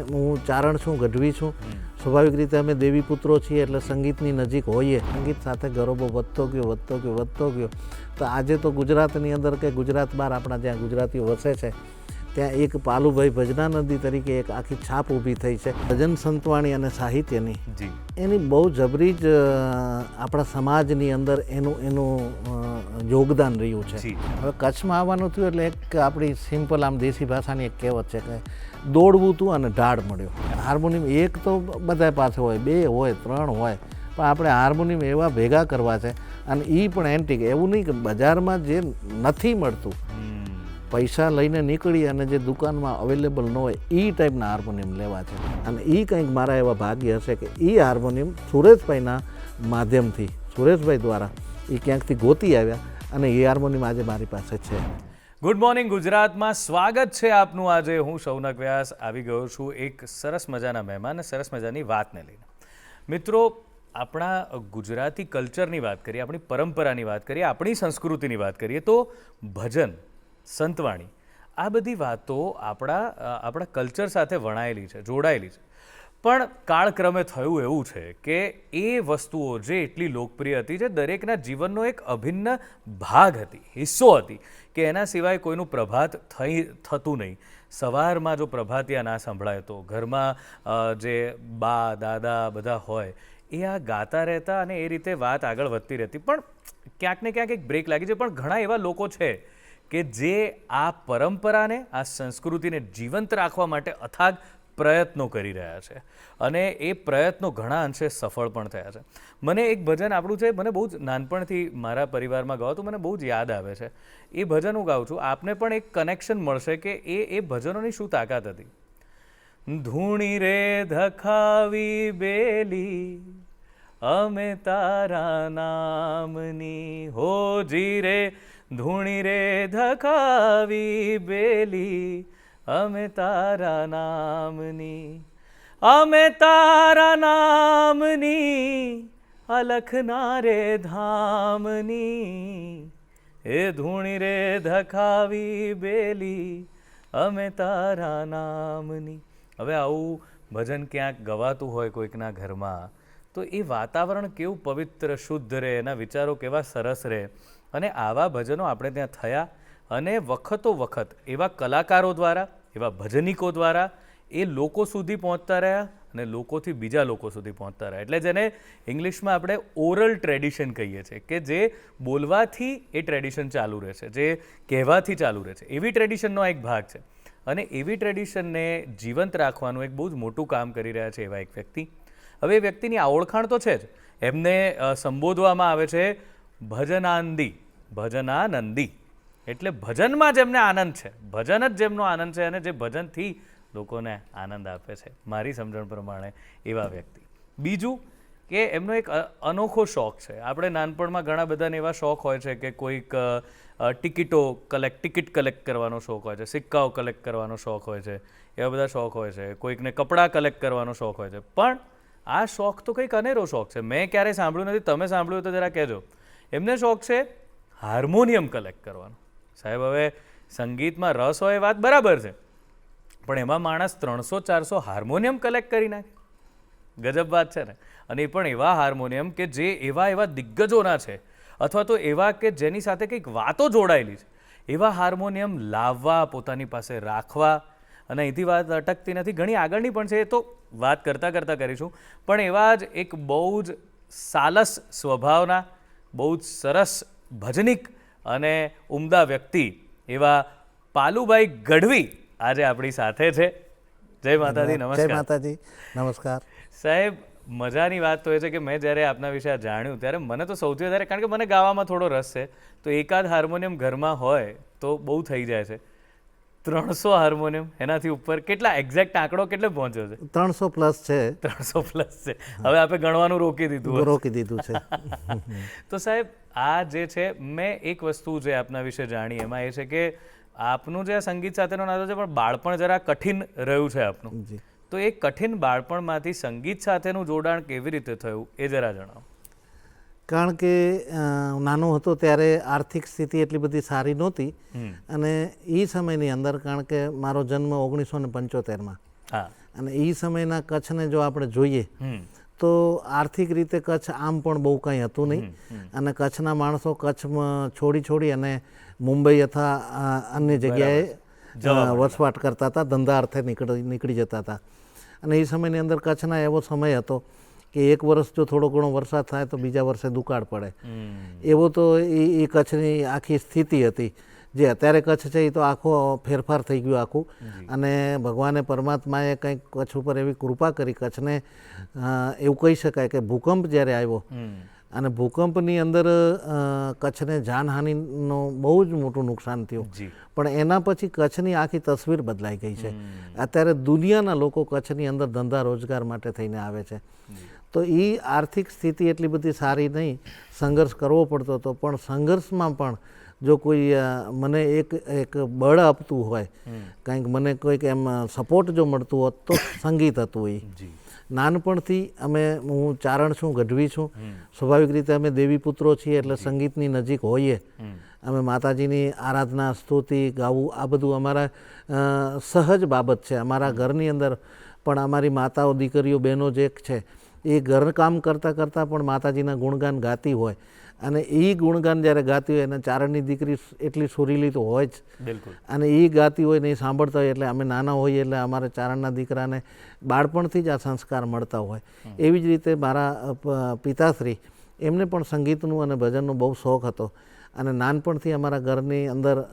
હું ચારણ છું, ગઢવી છું. સ્વાભાવિક રીતે અમે દેવી પુત્રો છીએ એટલે સંગીતની નજીક હોઈએ. સંગીત સાથે ગરોબો વધતો ગયો. તો આજે તો ગુજરાતની અંદર કે ગુજરાત બહાર આપણા જ્યાં ગુજરાતીઓ વસે છે ત્યાં એક પાલુભાઈ ભજનાનંદી તરીકે એક આખી છાપ ઊભી થઈ છે. ભજન સંતવાણી અને સાહિત્યની એની બહુ જબરી જ આપણા સમાજની અંદર એનું યોગદાન રહ્યું છે. હવે કચ્છમાં આવવાનું થયું એટલે એક આપણી સિમ્પલ આમ દેશી ભાષાની એક કહેવત છે કે દોડવું હતું અને ઢાળ મળ્યો. હાર્મોનિયમ એક તો બધા પાસે હોય, 2 હોય, 3 હોય, પણ આપણે હાર્મોનિયમ એવા ભેગા કરવા છે અને એ પણ એન્ટિક. એવું નહીં કે બજારમાં જે નથી મળતું પૈસા લઈને નીકળી અને જે દુકાનમાં અવેલેબલ ન હોય એ ટાઈપના હાર્મોનિયમ લેવા છે. અને એ કંઈક મારા એવા ભાગ્ય હશે કે એ હાર્મોનિયમ સુરેશભાઈના માધ્યમથી, સુરેશભાઈ દ્વારા એ ક્યાંકથી ગોતી આવ્યા અને એ હાર્મોનિયમ આજે મારી પાસે છે. ગુડ મોર્નિંગ ગુજરાતમાં સ્વાગત છે આપનું. આજે હું શૌનક વ્યાસ આવી ગયો છું એક સરસ મજાના મહેમાન, સરસ મજાની વાતને લઈને. મિત્રો, આપણા ગુજરાતી કલ્ચરની વાત કરીએ, આપણી પરંપરાની વાત કરીએ, આપણી સંસ્કૃતિની વાત કરીએ તો ભજન, સંતવાણી, આ બધી વાતો આપણા કલ્ચર સાથે વણાયેલી છે, જોડાયેલી છે. પણ કાળક્રમે થયું એવું છે કે એ વસ્તુઓ જે એટલી લોકપ્રિય હતી, જે દરેકના જીવનનો એક અભિન્ન ભાગ હતી, હિસ્સો હતી, કે એના સિવાય કોઈનું પ્રભાત થતું નહીં. સવારમાં જો પ્રભાતિયા ના સંભળાય તો ઘરમાં જે બા દાદા બધા હોય એ આ ગાતા રહેતા અને એ રીતે વાત આગળ વધતી રહેતી. પણ ક્યાંક ને ક્યાંક એક બ્રેક લાગી છે. પણ ઘણા એવા લોકો છે કે જે આ પરંપરાને, આ સંસ્કૃતિને જીવંત રાખવા માટે અથાગ પ્રયત્નો કરી રહ્યા છે અને એ પ્રયત્નો ઘણા અંશે સફળ પણ થયા છે. મને એક ભજન આપણું છે, મને બહુ જ નાનપણથી મારા પરિવારમાં ગાવું તો મને બહુ જ યાદ આવે છે. એ ભજન હું ગાઉં છું, આપને પણ એક કનેક્શન મળશે કે એ ભજનોની શું તાકાત હતી. ધૂણી રે ધખાવી બેલી અમે તારા નામની, હોજી રે ધૂણી રે ધખાવી બેલી અમે તારા નામની, અમે તારા નામની અલખના રે ધામની, એ ધૂણી રે ધખાવી બેલી અમે તારા નામની. હવે આવું ભજન ક્યાંક ગવાતું હોય કોઈકના ઘરમાં તો એ વાતાવરણ કેવું પવિત્ર, શુદ્ધ રહે, એના વિચારો કેવા સરસ રહે. અને આવા ભજનો આપણે ત્યાં થયા અને વખતો વખત એવા કલાકારો દ્વારા, એવા ભજનિકો દ્વારા એ લોકો સુધી પહોંચતા રહ્યા અને લોકોથી બીજા લોકો સુધી પહોંચતા રહ્યા. એટલે જેને ઇંગ્લિશમાં આપણે ઓરલ ટ્રેડિશન કહીએ છીએ, કે જે બોલવાથી એ ટ્રેડિશન ચાલુ રહે છે, જે કહેવાથી ચાલુ રહે છે, એવી ટ્રેડિશનનો એક ભાગ છે. અને એવી ટ્રેડિશનને જીવંત રાખવાનું એક બહુ જ મોટું કામ કરી રહ્યા છે એવા એક વ્યક્તિ. હવે એ વ્યક્તિની આ ઓળખાણ તો છે જ, એમને સંબોધવામાં આવે છે ભજનાનંદી, ભજનાનંદી. એટલે ભજનમાં જેમને આનંદ છે, ભજન જ જેમનો આનંદ છે અને જે ભજનથી લોકોને આનંદ આપે છે, મારી સમજણ પ્રમાણે એવા વ્યક્તિ. બીજું કે એમનો એક અનોખો શોખ છે. આપણે નાનપણમાં ઘણા બધાને એવા શોખ હોય છે કે કોઈક ટિકિટ કલેક્ટ કરવાનો શોખ હોય છે, સિક્કાઓ કલેક્ટ કરવાનો શોખ હોય છે, એવા બધા શોખ હોય છે. કોઈકને કપડાં કલેક્ટ કરવાનો શોખ હોય છે. પણ આ શોખ તો કંઈક અનેરો શોખ છે. મેં ક્યારેય સાંભળ્યું નથી, તમે સાંભળ્યું તો જરા કહેજો. એમને શોખ છે હાર્મોનિયમ કલેક્ટ કરવાનો. સાહેબ, હવે સંગીતમાં રસ હોય એ વાત બરાબર છે, પણ એમાં માણસ 300-400 હાર્મોનિયમ કલેક્ટ કરી નાખે, ગજબ વાત છે ને. અને એ પણ એવા હાર્મોનિયમ કે જે એવા દિગ્ગજોના છે અથવા તો એવા કે જેની સાથે કંઈક વાતો જોડાયેલી છે, એવા હાર્મોનિયમ લાવવા, પોતાની પાસે રાખવા. અને અહીંથી વાત અટકતી નથી, ઘણી આગળની પણ છે, એ તો વાત કરતાં કરીશું. પણ એવા જ એક બહુ જ સાલસ સ્વભાવના, બહુ જ સરસ ભજનિક અને ઉમદા વ્યક્તિ એવા પાલુભાઈ ગઢવી આજે આપણી સાથે છે. જય માતાજી, નમસ્કાર. જય માતાજી, નમસ્કાર. સાહેબ, મજાની વાત તો એ છે કે મેં જ્યારે આપના વિશે જાણ્યું ત્યારે મને તો સૌથી વધારે, કારણ કે મને ગાવામાં થોડો રસ છે, તો એકાદ હાર્મોનિયમ ઘરમાં હોય તો બહુ થઈ જાય છે. 300 હાર્મોનિયમ, એનાથી ઉપર કેટલા એક્ઝેક્ટ આંકડો કેટલે પહોંચ્યો છે? 300 પ્લસ છે. 300 પ્લસ છે. હવે આપણે ગણવાનું રોકી દીધું છે. તો સાહેબ, આ જે છે, મેં એક વસ્તુ જે આપના વિશે જાણી એમાં એ છે કે આપનું જે સંગીત સાથેનો નાતો છે પણ બાળપણ જરા કઠિન રહ્યું છે આપનું. તો એ કઠિન બાળપણમાંથી સંગીત સાથેનું જોડાણ કેવી રીતે થયું એ જરા જણાવો. કારણ કે નાનો હતો ત્યારે આર્થિક સ્થિતિ એટલી બધી સારી નહોતી અને એ સમયની અંદર, કારણ કે મારો જન્મ 1975માં, હા અને એ સમયના કચ્છને જો આપણે જોઈએ તો આર્થિક રીતે કચ્છ આમ પણ બહુ કંઈ હતું નહીં અને કચ્છના માણસો કચ્છમાં છોડી અને મુંબઈ અથવા અન્ય જગ્યાએ વસવાટ કરતા હતા, ધંધા અર્થે નીકળી જતા હતા. અને એ સમયની અંદર કચ્છના એવો સમય હતો કે એક વર્ષ જો થોડો ઘણો વરસાદ થાય તો બીજા વર્ષે દુકાળ પડે. એવો તો એ કચ્છની આખી સ્થિતિ હતી. જે અત્યારે કચ્છ છે એ તો આખો ફેરફાર થઈ ગયો આખું. અને ભગવાને પરમાત્માએ કંઈક કચ્છ ઉપર એવી કૃપા કરી, કચ્છને એવું કહી શકાય કે ભૂકંપ જ્યારે આવ્યો અને ભૂકંપની અંદર કચ્છને જાનહાનિનું બહુ જ મોટું નુકસાન થયું. પણ એના પછી કચ્છની આખી તસવીર બદલાઈ ગઈ છે. અત્યારે દુનિયાના લોકો કચ્છની અંદર ધંધા રોજગાર માટે થઈને આવે છે. તો એ આર્થિક સ્થિતિ એટલી બધી સારી નહીં, સંઘર્ષ કરવો પડતો હતો. પણ સંઘર્ષમાં પણ જો કોઈ મને એક બળ આપતું હોય, કંઈક મને કોઈક એમ સપોર્ટ જો મળતું હોત તો સંગીત હતું. એ નાનપણથી હું ચારણ છું, ગઢવી છું. સ્વાભાવિક રીતે અમે દેવી પુત્રો છીએ એટલે સંગીતની નજીક હોઈએ. અમે માતાજીની આરાધના, સ્તુતિ ગાવું આ બધું અમારા સહજ બાબત છે. અમારા ઘરની અંદર પણ અમારી માતાઓ, દીકરીઓ, બહેનો જે છે એ ઘરકામ કરતાં કરતાં પણ માતાજીના ગુણગાન ગાતી હોય. અને એ ગુણગાન જ્યારે ગાતી હોય અને ચારણની દીકરી એટલી સુરીલી તો હોય જ. બિલકુલ. અને એ ગાતી હોય ને એ સાંભળતા હોય એટલે અમે નાના હોઈએ એટલે અમારે ચારણના દીકરાને બાળપણથી જ આ સંસ્કાર મળતા હોય. એવી જ રીતે મારા પિતાશ્રી એમને પણ સંગીતનું અને ભજનનો બહુ શોખ હતો. અને નાનપણથી અમારા ઘરની અંદર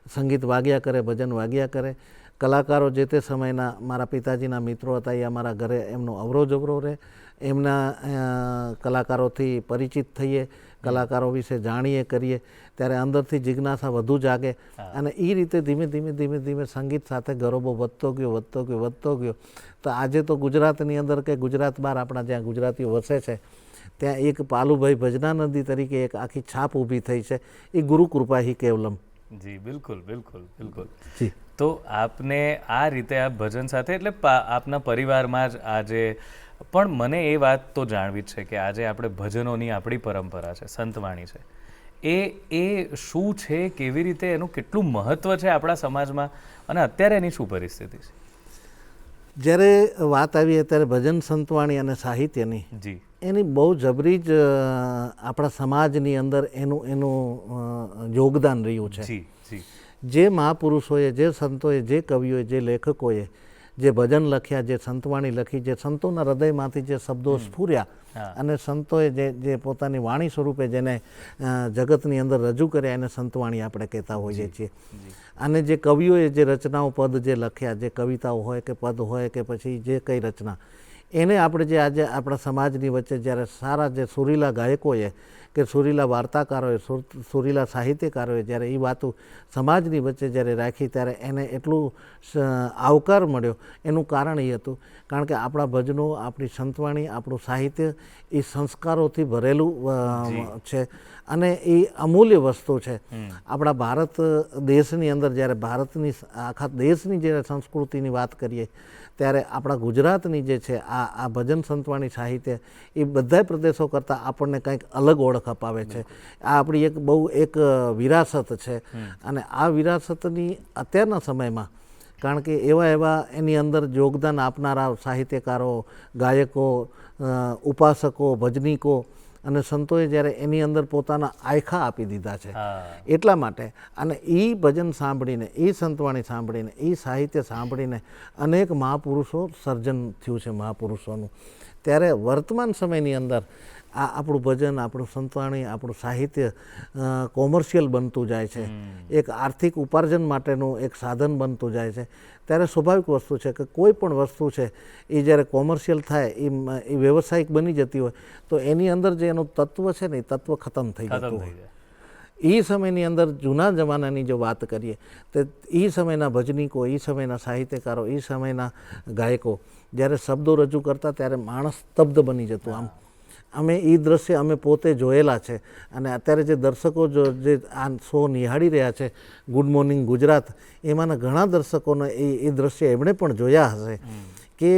સંગીત વાગ્યા કરે, ભજન વાગ્યા કરે. કલાકારો જે તે સમયના મારા પિતાજીના મિત્રો હતા એ અમારા ઘરે એમનો અવરો રહે. એમના કલાકારોથી પરિચિત થઈએ, કલાકારો વિશે જાણીએ કરીએ ત્યારે અંદરથી જિજ્ઞાસા વધુ જાગે. અને એ રીતે ધીમે ધીમે સંગીત સાથે ગરોબો વધતો ગયો. તો આજે તો ગુજરાતની અંદર કે ગુજરાત બહાર આપણા જ્યાં ગુજરાતીઓ વસે છે ત્યાં એક પાલુભાઈ ભજનાનંદી તરીકે એક આખી છાપ ઊભી થઈ છે. એ ગુરુ કૃપા હી કેવલમ. જી બિલકુલ બિલકુલ બિલકુલ. જી. તો આપને આ રીતે આ ભજન સાથે એટલે આપના પરિવારમાં જ આજે પણ મને એ વાત તો જાણવી જ છે કે આજે આપણે ભજનોની આપણી પરંપરા છે, સંતવાણી છે, એ શું છે, કેવી રીતે એનું કેટલું મહત્ત્વ છે આપણા સમાજમાં અને અત્યારે એની શું પરિસ્થિતિ છે? જ્યારે વાત આવી અત્યારે ભજન, સંતવાણી અને સાહિત્યની, જી, એની બહુ જબરી જ આપણા સમાજની અંદર એનું યોગદાન રહ્યું છે. જી જી. જે મહાપુરુષોએ, જે સંતોએ, જે કવિઓએ, જે લેખકોએ જે ભજન લખ્યા, જે સંતવાણી લખી, જે સંતોના હૃદયમાંથી જે શબ્દો સ્ફુર્યા અને સંતોએ જે પોતાની વાણી સ્વરૂપે જેને જગતની અંદર રજૂ કર્યા એને સંતવાણી આપણે કહેતા હોઈએ છીએ. અને જે કવિઓએ જે રચનાઓ, પદ જે લખ્યા, જે કવિતાઓ હોય કે પદ હોય કે પછી જે કંઈ રચના, એને આપણે જે આજે આપણા સમાજની વચ્ચે જ્યારે સારા જે સુરીલા ગાયકોએ કે સુરીલા વાર્તાકારોએ, સુરીલા સાહિત્યકારોએ જ્યારે એ વાતો સમાજની વચ્ચે જ્યારે રાખી ત્યારે એને એટલું આવકાર મળ્યો. એનું કારણ એ હતું કારણ કે આપણા ભજનો, આપણી સંતવાણી, આપણું સાહિત્ય એ સંસ્કારોથી ભરેલું છે અને એ અમૂલ્ય વસ્તુ છે. આપણા ભારત દેશની અંદર જ્યારે ભારતની આખા દેશની જ્યારે સંસ્કૃતિની વાત કરીએ ત્યારે આપણા ગુજરાતની જે છે આ ભજન, સંતવાણી, સાહિત્ય એ બધા પ્રદેશો કરતાં આપણને કંઈક અલગ ઓળખ અપાવે છે. આ આપણી એક વિરાસત છે. અને આ વિરાસતની અત્યારના સમયમાં કારણ કે એવા એની અંદર યોગદાન આપનારા સાહિત્યકારો, ગાયકો, ઉપાસકો, ભજનીકો અને સંતોએ જ્યારે એની અંદર પોતાના આયખા આપી દીધા છે. એટલા માટે અને એ ભજન સાંભળીને, એ સંતવાણી સાંભળીને, એ સાહિત્ય સાંભળીને અનેક મહાપુરુષો સર્જન થયું છે મહાપુરુષોનું. ત્યારે વર્તમાન સમયની અંદર આ આપણું ભજન, આપણું સંતવાણી, આપણું સાહિત્ય કોમર્શિયલ બનતું જાય છે, એક આર્થિક ઉપાર્જન માટેનું એક સાધન બનતું જાય છે. ત્યારે સ્વાભાવિક વસ્તુ છે કે કોઈ પણ વસ્તુ છે એ જ્યારે કોમર્શિયલ થાય, એ વ્યવસાયિક બની જતી હોય તો એની અંદર જે એનું તત્વ છે ને એ તત્વ ખતમ થઈ જતું હોય. એ સમયની અંદર જૂના જમાનાની જો વાત કરીએ તો એ સમયના ભજનીકો, એ સમયના સાહિત્યકારો, એ સમયના ગાયકો જ્યારે શબ્દો રજૂ કરતા ત્યારે માણસ સ્તબ્ધ બની જતું. અમે એ દ્રશ્ય અમે પોતે જોયેલા છે. અને અત્યારે જે દર્શકો જે આ શો નિહાળી રહ્યા છે, ગુડ મોર્નિંગ ગુજરાત, એમાંના ઘણા દર્શકોને એ દ્રશ્ય એમણે પણ જોયા હશે કે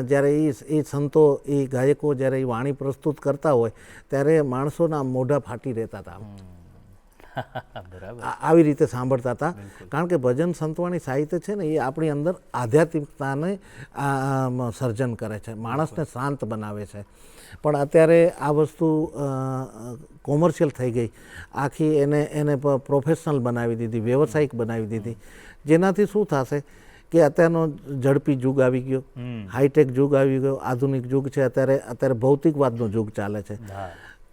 જ્યારે એ સંતો, એ ગાયકો જ્યારે એ વાણી પ્રસ્તુત કરતા હોય ત્યારે માણસોના મોઢા ફાટી રહેતા હતા. બરાબર. આવી રીતે સાંભળતા હતા. કારણ કે ભજન સંતવાણી સાહિત્ય છે ને એ આપણી અંદર આધ્યાત્મિકતાને સર્જન કરે છે, માણસને શાંત બનાવે છે. પણ અત્યારે આ વસ્તુ કોમર્શિયલ થઈ ગઈ, આખી એને પ્રોફેશનલ બનાવી દીધી, વ્યવસાયિક બનાવી દીધી. જેનાથી શું થશે કે અત્યારનો ઝડપી યુગ આવી ગયો, હાઈટેક યુગ આવી ગયો, આધુનિક યુગ છે. અત્યારે ભૌતિકવાદનો યુગ ચાલે છે.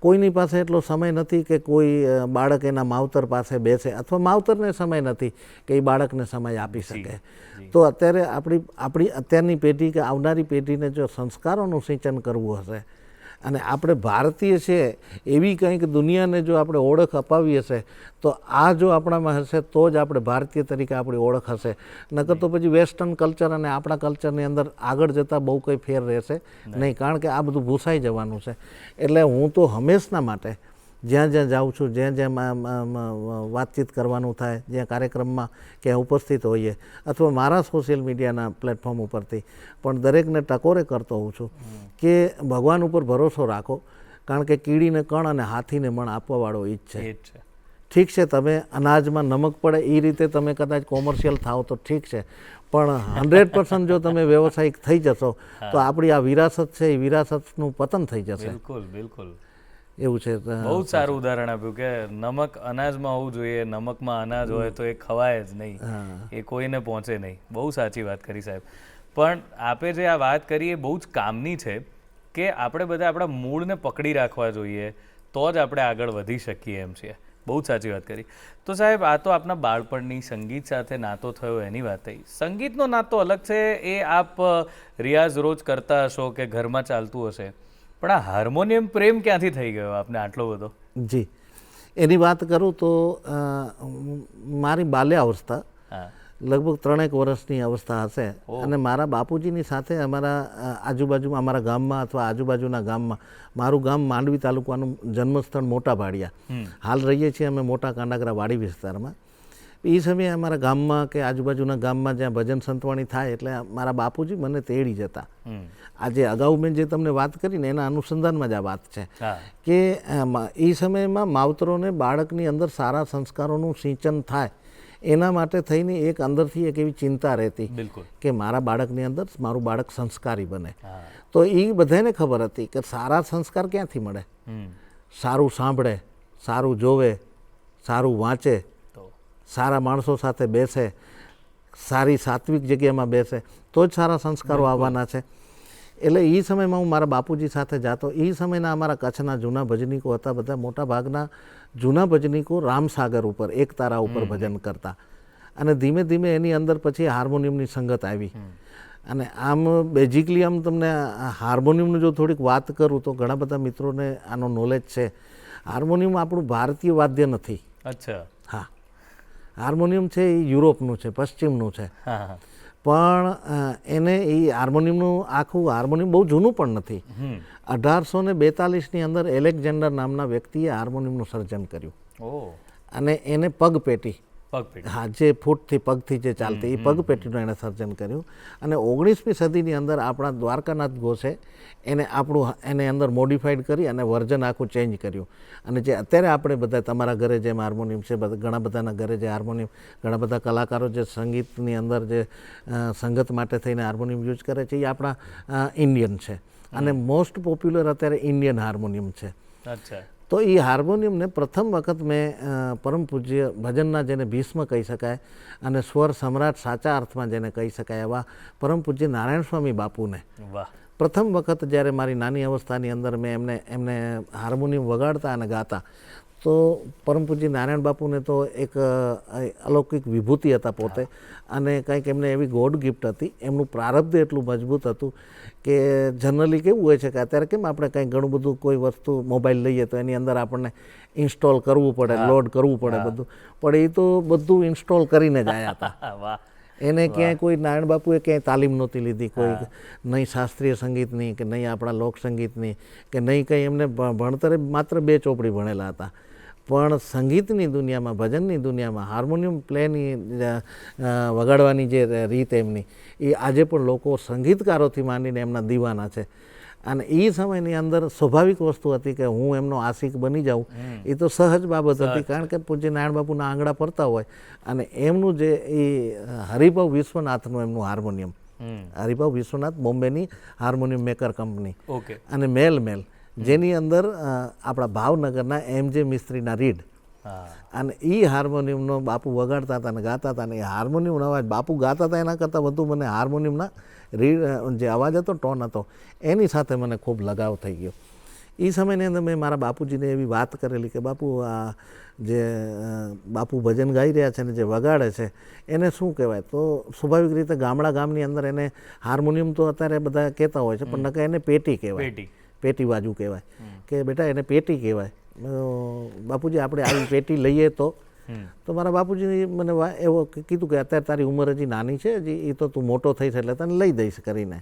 કોઈની પાસે એટલો સમય નથી કે કોઈ બાળક એના માવતર પાસે બેસે, અથવા માવતરને સમય નથી કે એ બાળકને સમય આપી શકે. તો અત્યારે આપણી અત્યારની પેઢી કે આવનારી પેઢીને જો સંસ્કારોનું સિંચન કરવું હશે, અને આપણે ભારતીય છે એવી કંઈક દુનિયાને જો આપણે ઓળખ અપાવી હશે, તો આ જો આપણામાં હશે તો જ આપણે ભારતીય તરીકે આપણી ઓળખ હશે. નકર તો પછી વેસ્ટર્ન કલ્ચર અને આપણા કલ્ચરની અંદર આગળ જતાં બહુ કંઈ ફેર રહેશે નહીં, કારણ કે આ બધું ભૂસાઈ જવાનું છે. એટલે હું તો હંમેશના માટે જ્યાં જ્યાં જાઉં છું, જ્યાં જ્યાં વાતચીત કરવાનું થાય, જ્યાં કાર્યક્રમમાં ક્યાં ઉપસ્થિત હોઈએ, અથવા મારા સોશિયલ મીડિયાના પ્લેટફોર્મ ઉપરથી પણ દરેકને ટકોરે કરતો હોઉં છું કે ભગવાન ઉપર ભરોસો રાખો, કારણ કે કીડીને કણ અને હાથીને મણ આપવાવાળો ઈ જ છે. ઠીક છે, તમે અનાજમાં નમક પડે એ રીતે તમે કદાચ કોમર્શિયલ થાવ તો ઠીક છે, પણ 100% જો તમે વ્યવસાયિક થઈ જશો તો આપણી આ વિરાસત છે એ વિરાસતનું પતન થઈ જશે. બિલકુલ બિલકુલ એવું છે. બહુ જ સારું ઉદાહરણ આપ્યું કે નમક અનાજમાં હોવું જોઈએ, નમકમાં અનાજ હોય તો એ ખવાય જ નહીં, એ કોઈને પહોંચે નહીં. બહુ સાચી વાત કરી સાહેબ. પણ આપે જે આ વાત કરી એ બહુ જ કામની છે કે આપણે બધા આપણા મૂળને પકડી રાખવા જોઈએ, તો જ આપણે આગળ વધી શકીએ એમ છીએ. બહુ જ સાચી વાત કરી. તો સાહેબ, આ તો આપના બાળપણની સંગીત સાથે નાતો થયો એની વાત થઈ. સંગીતનો નાતો અલગ છે, એ આપ રિયાઝ રોજ કરતા હશો કે ઘરમાં ચાલતું હશે, પણ આ હાર્મોનિયમ પ્રેમ ક્યાંથી થઈ ગયો આપને આટલો બધો? જી, એની વાત કરું તો મારી બાલ્યાવસ્થા લગભગ 3 વર્ષની અવસ્થા હશે, અને મારા બાપુજીની સાથે અમારા આજુબાજુમાં, અમારા ગામમાં અથવા આજુબાજુના ગામમાં, મારું ગામ માંડવી તાલુકાનું જન્મસ્થળ મોટા ભાડિયા, હાલ રહીએ છીએ અમે મોટા કાંડાગરા વાડી વિસ્તારમાં. એ સમયે અમારા ગામમાં કે આજુબાજુના ગામમાં જ્યાં ભજન સંતવાણી થાય, એટલે મારા બાપુજી મને તેડી જતા. આજે અગાઉ મેં જે તમને વાત કરી ને એના અનુસંધાનમાં જ આ વાત છે કે એ સમયમાં માવતરોને બાળકની અંદર સારા સંસ્કારોનું સિંચન થાય એના માટે થઈને એક અંદરથી એક એવી ચિંતા રહેતી કે મારા બાળકની અંદર મારું બાળક સંસ્કારી બને. તો એ બધાને ખબર હતી કે સારા સંસ્કાર ક્યાંથી મળે? સારું સાંભળે, સારું જોવે, સારું વાંચે, સારા માણસો સાથે બેસે, સારી સાત્વિક જગ્યામાં બેસે, તો જ સારા સંસ્કારો આવવાના છે. એટલે એ સમયમાં હું મારા બાપુજી સાથે જાતો. એ સમયના અમારા કચ્છના જૂના ભજનીકો હતા, બધા મોટા ભાગના જૂના ભજનીકો રામસાગર ઉપર, એક તારા ઉપર ભજન કરતા. અને ધીમે ધીમે એની અંદર પછી હાર્મોનિયમની સંગત આવી. અને આમ બેઝિકલી આમ તમને હાર્મોનિયમની જો થોડીક વાત કરું તો ઘણા બધા મિત્રોને આનો નોલેજ છે. હાર્મોનિયમ આપણું ભારતીય વાદ્ય નથી. અચ્છા. હા, હાર્મોનિયમ છે એ યુરોપનું છે, પશ્ચિમનું છે. પણ એને એ હાર્મોનિયમનું આખું હાર્મોનિયમ બહુ જૂનું પણ નથી. 1842ની અંદર એલેક્ઝાન્ડર નામના વ્યક્તિએ હાર્મોનિયમનું સર્જન કર્યું. અને એને પગપેટી, હા, જે ફૂટથી પગથી જે ચાલતી એ પગપેટીનું એણે સર્જન કર્યું. અને 19મી સદીની અંદર આપણા દ્વારકાનાથ ઘોષે એને અંદર મોડિફાઈડ કરી અને વર્ઝન આખું ચેન્જ કર્યું. અને જે અત્યારે આપણે બધા, તમારા ઘરે જેમ હાર્મોનિયમ છે, ઘણા બધાના ઘરે જે હાર્મોનિયમ, ઘણા બધા કલાકારો જે સંગીતની અંદર જે સંગત માટે થઈને હાર્મોનિયમ યુઝ કરે છે, એ આપણા ઇન્ડિયન છે. અને મોસ્ટ પોપ્યુલર અત્યારે ઇન્ડિયન હાર્મોનિયમ છે. તો એ હાર્મોનિયમને પ્રથમ વખત મેં પરમ પૂજ્ય ભજનના જેને ભીષ્મ કહી શકાય અને સ્વર સમ્રાટ સાચા અર્થમાં જેને કહી શકાય એવા પરમ પૂજ્ય નારાયણ સ્વામી બાપુને પ્રથમ વખત જ્યારે મારી નાની અવસ્થાની અંદર મેં એમને હાર્મોનિયમ વગાડતા અને ગાતા, તો પરમ પૂજ્ય નારાયણ બાપુને તો એક અલૌકિક વિભૂતિ હતા પોતે, અને કંઈક એમને એવી ગોડ ગિફ્ટ હતી. એમનું પ્રારબ્ધ એટલું મજબૂત હતું કે જનરલી કેવું હોય છે કે અત્યારે કેમ આપણે કંઈક ઘણું બધું કોઈ વસ્તુ મોબાઈલ લઈએ તો એની અંદર આપણને ઇન્સ્ટોલ કરવું પડે, લોડ કરવું પડે બધું, પણ એ તો બધું ઇન્સ્ટોલ કરીને જ આવ્યા હતા. એને ક્યાંય કોઈ નારાયણ બાપુએ ક્યાંય તાલીમ નહોતી લીધી, કોઈ નહીં શાસ્ત્રીય સંગીતની કે નહીં આપણા લોકસંગીતની કે નહીં કંઈ. એમને ભણતરે માત્ર 2 ચોપડી ભણેલા હતા. પણ સંગીતની દુનિયામાં, ભજનની દુનિયામાં હાર્મોનિયમ પ્લેની વગાડવાની જે રીત એમની, એ આજે પણ લોકો સંગીતકારોથી માંડીને એમના દીવાના છે. અને એ સમયની અંદર સ્વાભાવિક વસ્તુ હતી કે હું એમનો આશિક બની જાઉં, એ તો સહજ બાબત હતી. કારણ કે પૂજ્ય નારાયણ બાપુના આંગળા પડતા હોય અને એમનું જે એ હરિભાવ વિશ્વનાથનું એમનું હાર્મોનિયમ, હરિભાવ વિશ્વનાથ બોમ્બેની હાર્મોનિયમ મેકર કંપની, અને મેલ જેની અંદર આપણા ભાવનગરના MJ મિસ્ત્રીના રીડ, અને એ હાર્મોનિયમનો બાપુ વગાડતા હતા અને ગાતા હતા. અને એ હાર્મોનિયમનો અવાજ બાપુ ગાતા હતા એના કરતાં વધુ મને હાર્મોનિયમના જે અવાજ હતો, ટોન હતો, એની સાથે મને ખૂબ લગાવ થઈ ગયો. એ સમયની અંદર મેં મારા બાપુજીને એવી વાત કરેલી કે બાપુ આ જે બાપુ ભજન ગાઈ રહ્યા છે ને જે વગાડે છે એને શું કહેવાય? તો સ્વાભાવિક રીતે ગામની અંદર એને હાર્મોનિયમ તો અત્યારે બધા કહેતા હોય છે, પણ નકર એને પેટી કહેવાય, પેટી બાજુ કહેવાય કે બેટા એને પેટી કહેવાય. બાપુજી આપણે આવી પેટી લઈએ તો મારા બાપુજી મને એવો કીધું કે અત્યારે તારી ઉંમર હજી નાની છે, હજી એ તો તું મોટો થઈશ એટલે તને લઈ દઈશ કરીને.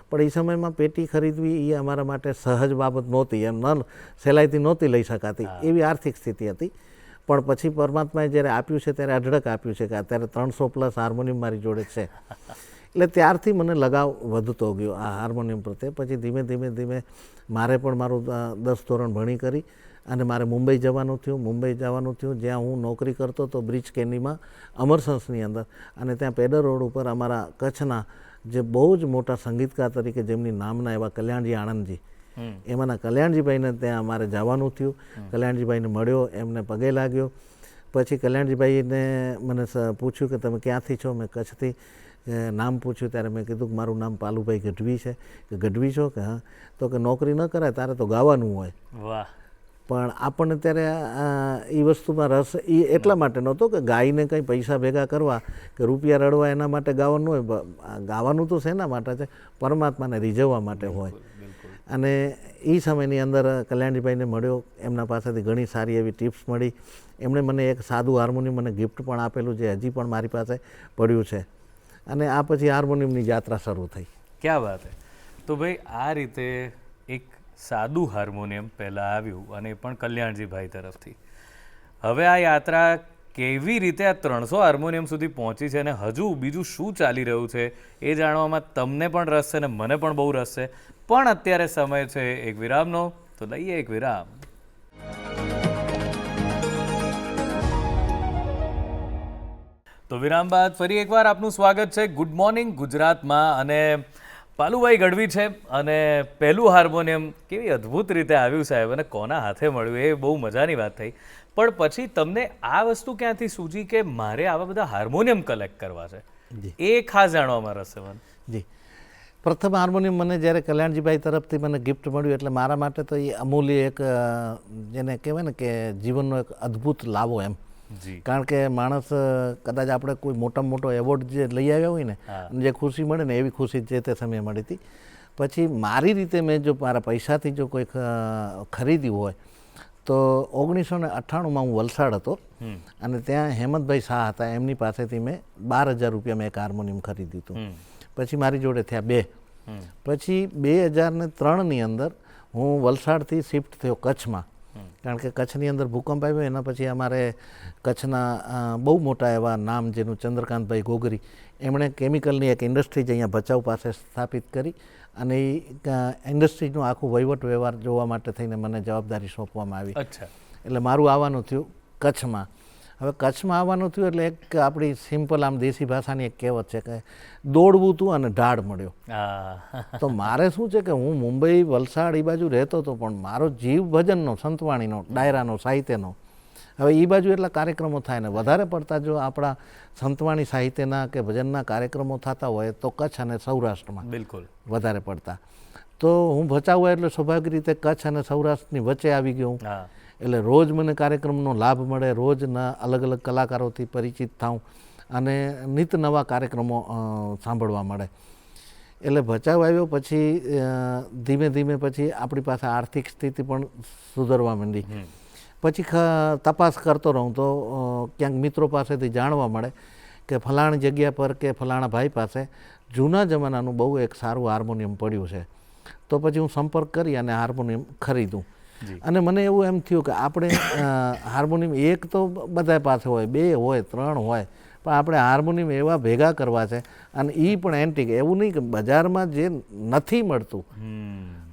પણ એ સમયમાં પેટી ખરીદવી એ અમારા માટે સહજ બાબત નહોતી, એમ સહેલાઈથી નહોતી લઈ શકાતી એવી આર્થિક સ્થિતિ હતી. પણ પછી પરમાત્માએ જ્યારે આપ્યું છે ત્યારે અઢળક આપ્યું છે કે અત્યારે 300+ હાર્મોનિયમ મારી જોડે છે. એટલે ત્યારથી મને લગાવ વધતો ગયો આ હાર્મોનિયમ પ્રત્યે. પછી ધીમે ધીમે મારે પણ મારું 10 ધોરણ ભણી કરી અને મારે મુંબઈ જવાનું થયું, જ્યાં હું નોકરી કરતો હતો બ્રિજ કેનીમાં અમરસન્સની અંદર. અને ત્યાં પેડર રોડ ઉપર અમારા કચ્છના જે બહુ જ મોટા સંગીતકાર તરીકે જેમની નામના એવા કલ્યાણજી આણંદજી, એમાંના કલ્યાણજીભાઈને ત્યાં અમારે જવાનું થયું. કલ્યાણજીભાઈને મળ્યો, એમને પગે લાગ્યો. પછી કલ્યાણજીભાઈને મને પૂછ્યું કે તમે ક્યાંથી છો? મેં કચ્છથી નામ પૂછ્યું ત્યારે મેં કીધું કે મારું નામ પાલુભાઈ ગઢવી છે. કે ગઢવી છો? કે હા. તો કે નોકરી ન કરાય તારે તો ગાવાનું હોય. વાહ! પણ આપણને ત્યારે એ વસ્તુમાં રસ એ એટલા માટે નહોતો કે ગાઈને કંઈ પૈસા ભેગા કરવા કે રૂપિયા રડવા એના માટે ગાવાનું હોય. ગાવાનું તો શેના માટે છે? પરમાત્માને રીઝવવા માટે હોય. અને એ સમયની અંદર કલ્યાણજીભાઈને મળ્યો, એમના પાસેથી ઘણી સારી એવી ટિપ્સ મળી. એમણે મને એક સાદું હાર્મોનિયમ મને ગિફ્ટ પણ આપેલું, જે હજી પણ મારી પાસે પડ્યું છે. અને આ પછી હાર્મોનિયમની યાત્રા શરૂ થઈ. ક્યાં વાત છે! તો ભાઈ આ રીતે એક સાદું હાર્મોનિયમ પહેલાં આવ્યું અને એ પણ કલ્યાણજીભાઈ તરફથી. હવે આ યાત્રા કેવી રીતે આ 300 હાર્મોનિયમ સુધી પહોંચી છે અને હજુ બીજું શું ચાલી રહ્યું છે એ જાણવામાં તમને પણ રસ છે અને મને પણ બહુ રસ છે. પણ અત્યારે સમય છે એક વિરામનો, તો લઈએ એક વિરામ. તો વિરામ બાદ ફરી એકવાર આપનું સ્વાગત છે ગુડ મોર્નિંગ ગુજરાતમાં. અને પાલુભાઈ ગઢવી છે અને પહેલું હાર્મોનિયમ કેવી અદ્ભુત રીતે આવ્યું સાહેબ, અને કોના હાથે મળ્યું એ બહુ મજાની વાત થઈ. પણ પછી તમને આ વસ્તુ ક્યાંથી સૂજી કે મારે આવા બધા હાર્મોનિયમ કલેક્ટ કરવા છે, એ ખાસ જાણવામાં રસ છે મને. જી, પ્રથમ હાર્મોનિયમ મને જ્યારે કલ્યાણજીભાઈ તરફથી મને ગિફ્ટ મળ્યું એટલે મારા માટે તો એ અમૂલ્ય એક જેને કહેવાય ને કે જીવનનો એક અદ્ભુત લાવો એમ. કારણ કે માણસ કદાચ આપણે કોઈ મોટામાં મોટો એવોર્ડ જે લઈ આવ્યા હોય ને અને જે ખુશી મળે ને એવી ખુશી જે તે સમયે મળી હતી. પછી મારી રીતે મેં જો મારા પૈસાથી જો કોઈ ખરીદ્યું હોય તો 1998માં હું વલસાડ હતો અને ત્યાં હેમંતભાઈ શાહ હતા, એમની પાસેથી મેં 12,000 રૂપિયામાં એક હાર્મોનિયમ ખરીદ્યું હતું. પછી મારી જોડે થયા 2. પછી 2003ની અંદર હું વલસાડથી શિફ્ટ થયો કચ્છમાં. કારણ કે કચ્છની અંદર ભૂકંપ આવ્યો એના પછી અમારે કચ્છના બહુ મોટા એવા નામ જેનું ચંદ્રકાંતભાઈ ગોગરી, એમણે કેમિકલની એક ઇન્ડસ્ટ્રી જ અહીંયા ભચાઉ પાસે સ્થાપિત કરી અને એ ઇન્ડસ્ટ્રીનું આખું વહીવટ વ્યવહાર જોવા માટે થઈને મને જવાબદારી સોંપવામાં આવી. એટલે મારું આવવાનું થયું કચ્છમાં. હવે કચ્છમાં આવવાનું થયું એટલે એક આપણી સિમ્પલ આમ દેશી ભાષાની એક કહેવત છે કે દોડવું હતું અને ઢાળ મળ્યો. તો મારે શું છે કે હું મુંબઈ વલસાડ એ બાજુ રહેતો હતો, પણ મારો જીવ ભજનનો, સંતવાણીનો, ડાયરાનો, સાહિત્યનો. હવે એ બાજુ એટલા કાર્યક્રમો થાય ને વધારે પડતા જો આપણા સંતવાણી સાહિત્યના કે ભજનના કાર્યક્રમો થતા હોય તો કચ્છ અને સૌરાષ્ટ્રમાં બિલકુલ વધારે પડતા. તો હું ભચાઉ એટલે સ્વાભાવિક રીતે કચ્છ અને સૌરાષ્ટ્રની વચ્ચે આવી ગયો. એટલે રોજ મને કાર્યક્રમનો લાભ મળે, રોજના અલગ અલગ કલાકારોથી પરિચિત થાઉં અને નિત નવા કાર્યક્રમો સાંભળવા મળે. એટલે ભચાઉ આવ્યો પછી ધીમે ધીમે પછી આપણી પાસે આર્થિક સ્થિતિ પણ સુધરવા માંડી. પછી તપાસ કરતો રહું તો ક્યાંક મિત્રો પાસેથી જાણવા મળે કે ફલાણી જગ્યા પર કે ફલાણા ભાઈ પાસે જૂના જમાનાનું બહુ એક સારું હાર્મોનિયમ પડ્યું છે. તો પછી હું સંપર્ક કરી અને હાર્મોનિયમ ખરીદું. અને મને એવું એમ થયું કે આપણે હાર્મોનિયમ એક તો બધા પાસે હોય, 2 હોય, 3 હોય, પણ આપણે હાર્મોનિયમ એવા ભેગા કરવા છે અને એ પણ એન્ટિક. એવું નહીં કે બજારમાં જે નથી મળતું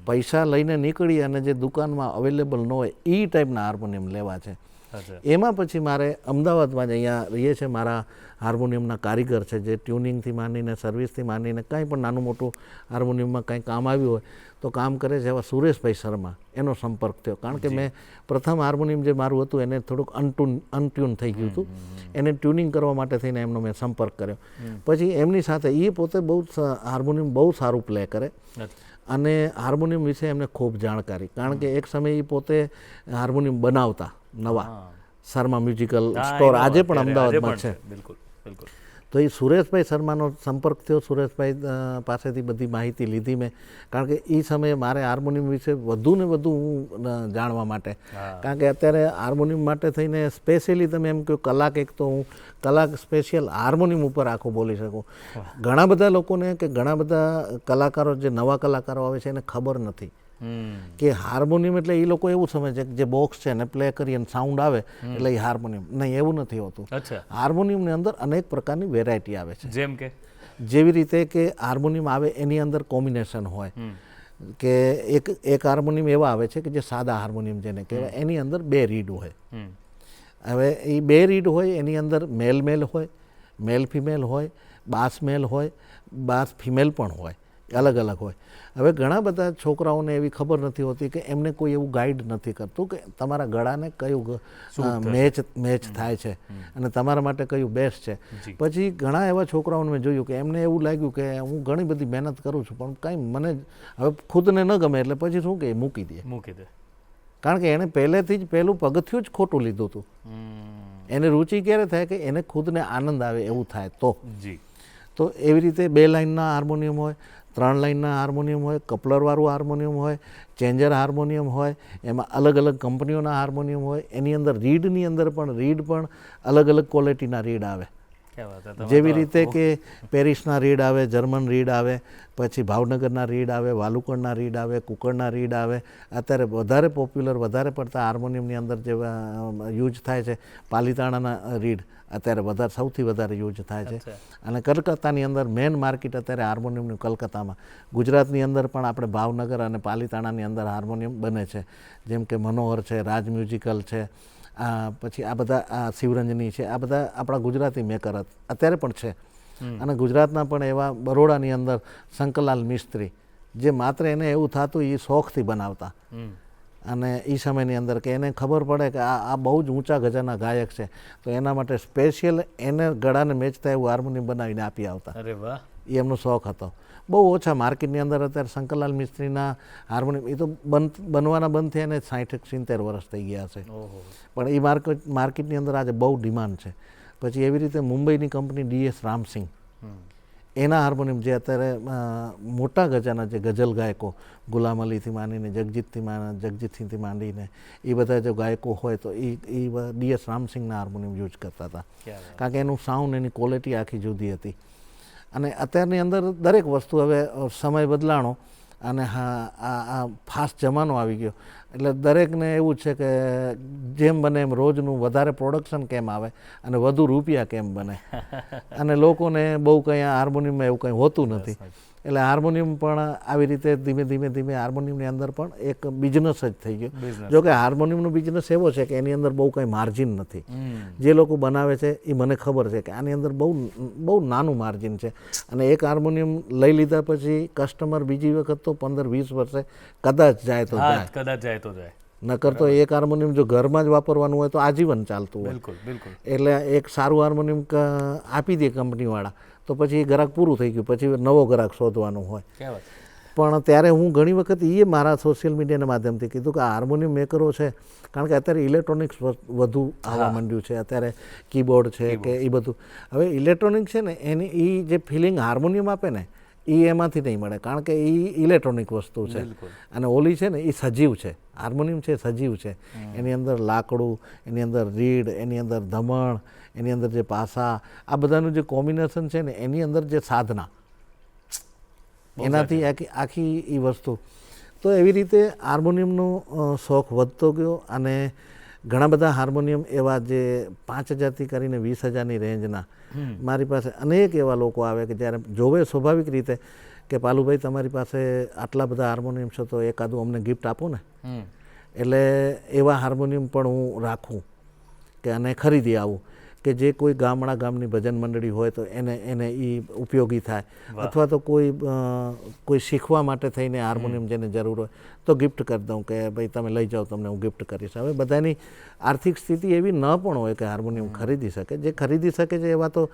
પૈસા લઈને નીકળી અને જે દુકાનમાં અવેલેબલ ન હોય એ ટાઈપના હાર્મોનિયમ લેવા છે. એમાં પછી મારે અમદાવાદમાં જ અહીંયા રહીએ છે મારા હાર્મોનિયમના કારીગર છે, જે ટ્યુનિંગથી માંડીને સર્વિસથી માંડીને કાંઈ પણ નાનું મોટું હાર્મોનિયમમાં કાંઈ કામ આવ્યું હોય તો કામ કરે છે એવા સુરેશભાઈ શર્મા, એનો સંપર્ક થયો. કારણ કે મેં પ્રથમ હાર્મોનિયમ જે મારું હતું એને થોડુંક અનટ્યુન થઈ ગયું હતું, એને ટ્યુનિંગ કરવા માટે થઈને એમનો મેં સંપર્ક કર્યો. પછી એમની સાથે એ પોતે બહુ હાર્મોનિયમ બહુ સારું પ્લે કરે અને હાર્મોનિયમ વિશે એમને ખૂબ જાણકારી, કારણ કે એક સમયે એ પોતે હાર્મોનિયમ બનાવતા નવા, શર્મા મ્યુઝિકલ સ્ટોર આજે પણ અમદાવાદમાં છે. તો એ સુરેશભાઈ શર્માનો સંપર્ક થયો. સુરેશભાઈ પાસેથી બધી માહિતી લીધી મેં, કારણ કે એ સમયે મારે હાર્મોનિયમ વિશે વધુ ને વધુ હું જાણવા માટે, કારણ કે અત્યારે હાર્મોનિયમ માટે થઈને સ્પેશિયલી તમે એમ કહો કલાક, એક તો હું કલાક સ્પેશિયલ હાર્મોનિયમ ઉપર આખું બોલી શકું. ઘણા બધા લોકોને કે ઘણા બધા કલાકારો, જે નવા કલાકારો આવે છે એને ખબર નથી કે હાર્મોનિયમ એટલે એ લોકો એવું સમજે છે કે જે બોક્સ છે ને પ્લે કરી અને સાઉન્ડ આવે એટલે એ હાર્મોનિયમ. નહીં, એવું નથી હોતું. હાર્મોનિયમની અંદર અનેક પ્રકારની વેરાયટી આવે છે. જેમ કે જેવી રીતે કે હાર્મોનિયમ આવે એની અંદર કોમ્બિનેશન હોય, કે એક હાર્મોનિયમ એવા આવે છે કે જે સાદા હાર્મોનિયમ જેને કહેવાય, એની અંદર 2 રીડ હોય. હવે એ 2 રીડ હોય એની અંદર મેલ હોય, મેલ ફિમેલ હોય, બાસ મેલ હોય, બાસ ફિમેલ પણ હોય, અલગ અલગ હોય. હવે ઘણા બધા છોકરાઓને એવી ખબર નથી હોતી કે એમને કોઈ એવું ગાઈડ નથી કરતું કે તમારા ગળાને કયું મેચ થાય છે અને તમારા માટે કયું બેસ્ટ છે. પછી ઘણા એવા છોકરાઓને મેં જોયું કે એમને એવું લાગ્યું કે હું ઘણી બધી મહેનત કરું છું પણ કાંઈ મને હવે ખુદને ન ગમે, એટલે પછી શું કે મૂકી દે. કારણ કે એણે પહેલેથી જ પહેલું પગથિયું જ ખોટું લીધું હતું. એને રુચિ ક્યારે થાય કે એને ખુદને આનંદ આવે એવું થાય તો એવી રીતે 2 લાઇનના હાર્મોનિયમ હોય, 3 લાઇનના હાર્મોનિયમ હોય, કપલરવાળું હાર્મોનિયમ હોય, ચેન્જર હાર્મોનિયમ હોય, એમાં અલગ અલગ કંપનીઓના હાર્મોનિયમ હોય. એની અંદર રીડની અંદર પણ અલગ અલગ ક્વોલિટીના રીડ આવે. જેવી રીતે કે પેરિસના રીડ આવે, જર્મન રીડ આવે, પછી ભાવનગરના રીડ આવે, વાલુકડના રીડ આવે, કુકડના રીડ આવે. અત્યારે વધારે પોપ્યુલર, વધારે પડતા હાર્મોનિયમની અંદર જે યુઝ થાય છે પાલીતાણાના રીડ અત્યારે સૌથી વધારે યુઝ થાય છે. અને કલકત્તાની અંદર મેઇન માર્કેટ અત્યારે હાર્મોનિયમનું કલકત્તામાં. ગુજરાતની અંદર પણ આપણે ભાવનગર અને પાલીતાણાની અંદર હાર્મોનિયમ બને છે, જેમ કે મનોહર છે, રાજ મ્યુઝિકલ છે, પછી આ બધા શિવરંજની છે, આ બધા આપણા ગુજરાતી મેકર અત્યારે પણ છે. અને ગુજરાતના પણ એવા બરોડાની અંદર શંકરલાલ મિસ્ત્રી, જે માત્ર એને એવું થતું એ શોખથી બનાવતા, અને એ સમયની અંદર કે એને ખબર પડે કે આ બહુ જ ઊંચા ગજાના ગાયક છે તો એના માટે સ્પેશિયલ એને ગળાને મેચ થાય એવું હાર્મોનિયમ બનાવીને આપી આવતા. એ એમનો શોખ હતો. બહુ ઓછા માર્કેટની અંદર અત્યારે શંકરલાલ મિસ્ત્રીના હાર્મોનિયમ એ તો બનવાના બંધ થયા ને 60-70 વર્ષ થઈ ગયા છે, પણ એ માર્કેટની અંદર આજે બહુ ડિમાન્ડ છે. પછી એવી રીતે મુંબઈની કંપની DS રામસિંગ, એના હાર્મોનિયમ જે અત્યારે મોટા ગજાના જે ગઝલ ગાયકો ગુલામ અલીથી માંડીને જગજીતસિંહથી માંડીને એ બધા જો ગાયકો હોય તો એ DS રામસિંગના હાર્મોનિયમ યુઝ કરતા હતા, કારણ કે એનું સાઉન્ડ, એની ક્વોલિટી આખી જુદી હતી. અને અત્યારની અંદર દરેક વસ્તુ, હવે સમય બદલાણો અને આ ફાસ્ટ જમાનો આવી ગયો એટલે દરેકને એવું છે કે જેમ બને એમ રોજનું વધારે પ્રોડક્શન કેમ આવે અને વધુ રૂપિયા કેમ બને, અને લોકોને બહુ કંઈ હાર્મોનિયમમાં એવું કંઈ હોતું નથી. એટલે હાર્મોનિયમ પણ આવી રીતે ધીમે ધીમે હાર્મોનિયમની અંદર પણ એક બિઝનેસ જ થઈ ગયો. જો કે હાર્મોનિયમનો બિઝનેસ એવો છે કે એની અંદર બહુ કંઈ માર્જિન નથી. જે લોકો બનાવે છે એ મને ખબર છે કે આની અંદર બહુ નાનું માર્જિન છે, અને એક હાર્મોનિયમ લઈ લીધા પછી કસ્ટમર બીજી વખત તો 15-20 વર્ષે કદાચ જાય તો જાય. નકર તો એક હાર્મોનિયમ જો ઘરમાં જ વાપરવાનું હોય તો આજીવન ચાલતું હોય. એટલે એક સારું હાર્મોનિયમ આપી દે કંપનીવાળા તો પછી એ ગ્રાહક પૂરું થઈ ગયું, પછી નવો ગ્રાહક શોધવાનું હોય. પણ ત્યારે હું ઘણી વખત એ મારા સોશિયલ મીડિયાના માધ્યમથી કીધું કે હાર્મોનિયમ મેકરો છે, કારણ કે અત્યારે ઇલેક્ટ્રોનિક્સ વધુ આવવા માંડ્યું છે, અત્યારે કીબોર્ડ છે કે એ બધું. હવે ઇલેક્ટ્રોનિક છે ને એની એ જે ફિલિંગ હાર્મોનિયમ આપે ને એ એમાંથી નહીં મળે, કારણ કે એ ઇલેક્ટ્રોનિક વસ્તુ છે. અને ઓલી છે ને એ સજીવ છે, હાર્મોનિયમ છે સજીવ છે. એની અંદર લાકડું, એની અંદર રીડ, એની અંદર ધમણ, એની અંદર જે પાસા, આ બધાનું જે કોમ્બિનેશન છે ને એની અંદર જે સાધના, એનાથી આખી એ વસ્તુ. તો એવી રીતે હાર્મોનિયમનો શોખ વધતો ગયો, અને ઘણા બધા હાર્મોનિયમ એવા જે 5,000થી કરીને 20,000ની રેન્જના મારી પાસે અનેક એવા લોકો આવે કે જ્યારે જોવે સ્વાભાવિક રીતે કે પાલુભાઈ તમારી પાસે આટલા બધા હાર્મોનિયમ છે તો એકાદું અમને ગિફ્ટ આપો ને. એટલે એવા હાર્મોનિયમ પણ હું રાખું કે અને ખરીદી આવું કે જે કોઈ ગામની ભજન મંડળી હોય તો એને એ ઉપયોગી થાય, અથવા તો કોઈ શીખવા માટે થઈને હાર્મોનિયમ જેને જરૂર હોય તો ગિફ્ટ કરી દઉં કે ભાઈ તમે લઈ જાઓ, તમને હું ગિફ્ટ કરીશ. હવે બધાની આર્થિક સ્થિતિ એવી ન પણ હોય કે હાર્મોનિયમ ખરીદી શકે. જે ખરીદી શકે છે એવા તો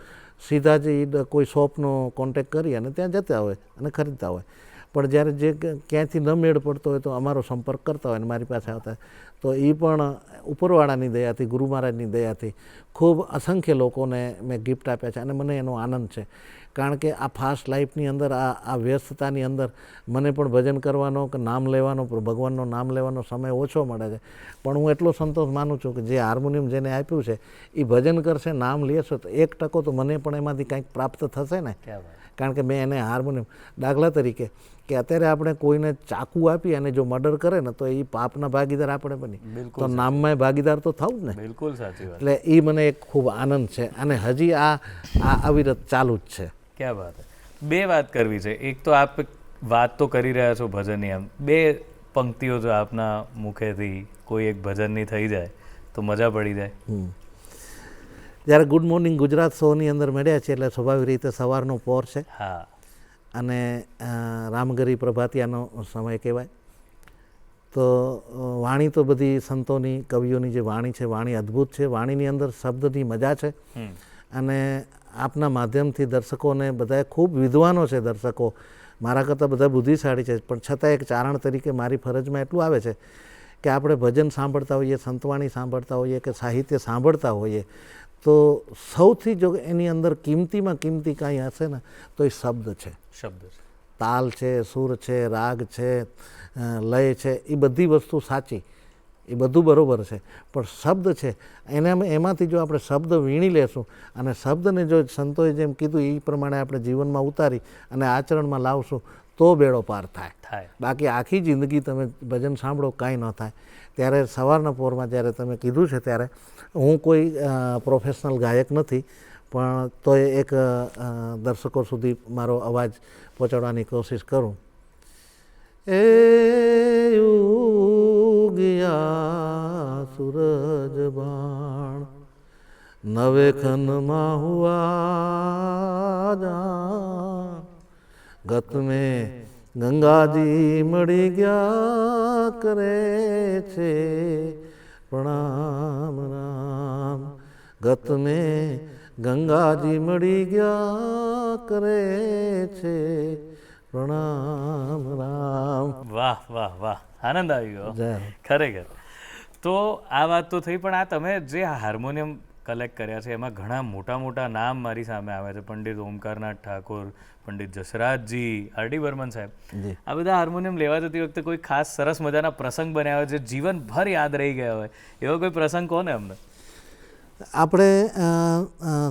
સીધા જ કોઈ શોપનો કોન્ટેક કરી અને ત્યાં જતા હોય અને ખરીદતા હોય. પણ જ્યારે જે ક્યાંયથી ન મેળ પડતો હોય તો અમારો સંપર્ક કરતા હોય અને મારી પાસે આવતા તો એ પણ ઉપરવાળાની દયાથી, ગુરુ મહારાજની દયાથી ખૂબ અસંખ્ય લોકોને મેં ગિફ્ટ આપ્યા છે અને મને એનો આનંદ છે. કારણ કે આ ફાસ્ટ લાઈફની અંદર, આ વ્યસ્તતાની અંદર મને પણ ભજન કરવાનો કે નામ લેવાનો, ભગવાનનું નામ લેવાનો સમય ઓછો મળે છે. પણ હું એટલો સંતોષ માનું છું કે જે હાર્મોનિયમ જેને આપ્યું છે એ ભજન કરશે, નામ લેશે તો 1% તો મને પણ એમાંથી કંઈક પ્રાપ્ત થશે ને. કારણ કે મેં એને હાર્મોનિયમ, દાખલા તરીકે કે અત્યારે આપણે કોઈને ચાકુ આપી અને જો મર્ડર કરે ને તો એ પાપના ભાગીદાર આપણે બની, તો નામમાં ભાગીદાર તો થવું જ ને. બિલકુલ સાચી વાત. એટલે એ મને એક ખૂબ આનંદ છે અને હજી આ અવિરત ચાલુ જ છે. ક્યાં વાત. બે વાત કરવી છે. એક તો આપ વાત તો કરી રહ્યા છો ભજનની, આમ બે પંક્તિઓ જો આપના મુખેથી કોઈ એક ભજનની થઈ જાય તો મજા પડી જાય. જ્યારે ગુડ મોર્નિંગ ગુજરાત શોની અંદર મળ્યા છે એટલે સ્વાભાવિક રીતે સવારનો પોર છે. હા. અને રામગરી પ્રભાતિયાનો સમય કહેવાય. તો વાણી તો બધી સંતોની, કવિઓની જે વાણી છે, વાણી અદ્ભુત છે. વાણીની અંદર શબ્દની મજા છે. અને આપના માધ્યમથી દર્શકોને બધા ખૂબ વિદ્વાનો છે દર્શકો, મારા કરતાં બધા બુદ્ધિશાળી છે, પણ છતાં એક ચારણ તરીકે મારી ફરજમાં એટલું આવે છે કે આપણે ભજન સાંભળતા હોઈએ, સંતવાણી સાંભળતા હોઈએ કે સાહિત્ય સાંભળતા હોઈએ તો સૌથી જો એની અંદર કિંમતીમાં કિંમતી કાંઈ હશે ને તો એ શબ્દ છે. તાલ છે, સુર છે, રાગ છે, લય છે, એ બધી વસ્તુ સાચી, એ બધું બરાબર છે, પણ શબ્દ છે એમાંથી જો આપણે શબ્દ વીણી લેશું અને શબ્દને જો સંતોએ જેમ કીધું એ પ્રમાણે આપણે જીવનમાં ઉતારી અને આચરણમાં લાવશું તો બેડો પાર થાય. બાકી આખી જિંદગી તમે ભજન સાંભળો કાંઈ ન થાય. ત્યારે સવારના પોરમાં જ્યારે તમે કીધું છે ત્યારે હું કોઈ પ્રોફેશનલ ગાયક નથી, પણ તોય એક દર્શકો સુધી મારો અવાજ પહોંચાડવાની કોશિશ કરું. એ ઉગયા સૂરજ બાણ નવે ખનમાં હુઆ જાન, ગત મેં ગંગાજી મળી ગયા કરે છે પ્રણામ રામ, ગત મેં ગંગાજી મળી ગયા કરે છે પ્રણામ રામ. વાહ વાહ વાહ, આનંદ આવી ગયો ખરેખર. તો આ વાત તો થઈ, પણ આ તમે જે હાર્મોનિયમ કલેક્ટ કર્યા છે એમાં ઘણા મોટા મોટા નામ મારી સામે આવે છે. પંડિત ઓમકારનાથ ઠાકોર, પંડિત જસરાજજી, આર.ડી. બર્મન સાહેબ. આ બધા હાર્મોનિયમ લેવા જતી વખતે કોઈ ખાસ સરસ મજાના પ્રસંગ બન્યા હોય જે જીવનભર યાદ રહી ગયા હોય, એવો કોઈ પ્રસંગ કોને અમને? આપણે